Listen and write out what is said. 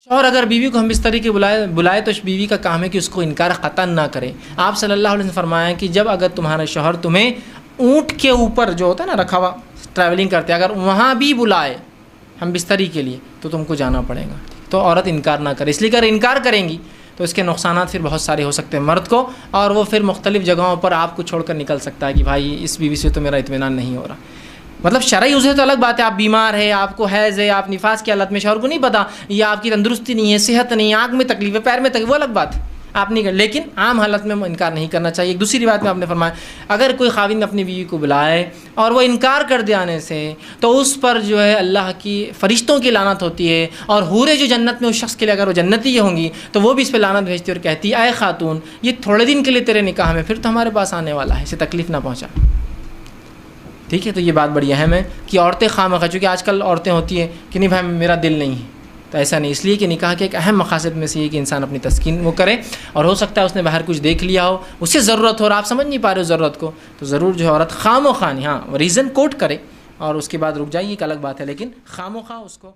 اور اگر بیوی کو ہم بستری کے بلائے تو بیوی کا کام ہے کہ اس کو انکار قطعاً نہ کرے. آپ صلی اللہ علیہ وسلم نے فرمایا کہ جب اگر تمہارا شوہر تمہیں اونٹ کے اوپر جو ہوتا ہے نا رکھا ہوا ٹریولنگ کرتے اگر وہاں بھی بلائے ہم بستری کے لیے تو تم کو جانا پڑے گا. تو عورت انکار نہ کرے. اس لیے اگر انکار کریں گی تو اس کے نقصانات پھر بہت سارے ہو سکتے ہیں مرد کو, اور وہ پھر مختلف جگہوں پر آپ کو چھوڑ کر نکل سکتا ہے کہ بھائی اس بیوی سے تو میرا اطمینان نہیں ہو رہا. مطلب شرعی عذر تو الگ بات ہے, آپ بیمار ہے, آپ کو حیض ہے, آپ نفاس کی حالت میں, شوہر کو نہیں پتا, یا آپ کی تندرستی نہیں ہے, صحت نہیں ہے, آنکھ میں تکلیف ہے, پیر میں تکلیف, وہ الگ بات ہے, آپ نہیں کر. لیکن عام حالت میں انکار نہیں کرنا چاہیے. ایک دوسری روایت میں آپ نے فرمایا اگر کوئی خاوند اپنی بیوی کو بلائے اور وہ انکار کر دے آنے سے تو اس پر جو ہے اللہ کی فرشتوں کی لعنت ہوتی ہے, اور حوریں جو جنت میں اس شخص کے لیے اگر وہ جنتی ہوں گی تو وہ بھی اس پہ لعنت بھیجتی اور کہتی اے خاتون یہ تھوڑے دن کے لیے تیرے نکاح میں, پھر تو ہمارے پاس آنے والا ہے, اسے تکلیف نہ پہنچا. ٹھیک ہے, تو یہ بات بڑی اہم ہے کہ عورتیں خواہ چونکہ آج کل عورتیں ہوتی ہیں کہ نہیں بھائی میرا دل نہیں ہے, تو ایسا نہیں. اس لیے کہ نکاح کے ایک اہم مقاصد میں سے یہ کہ انسان اپنی تسکین وہ کرے, اور ہو سکتا ہے اس نے باہر کچھ دیکھ لیا ہو, اسے ضرورت ہو اور آپ سمجھ نہیں پا رہے ہو ضرورت کو, تو ضرور جو ہے عورت خواہ ہاں ریزن کوٹ کرے اور اس کے بعد رک جائے, یہ ایک الگ بات ہے, لیکن خواہ اس کو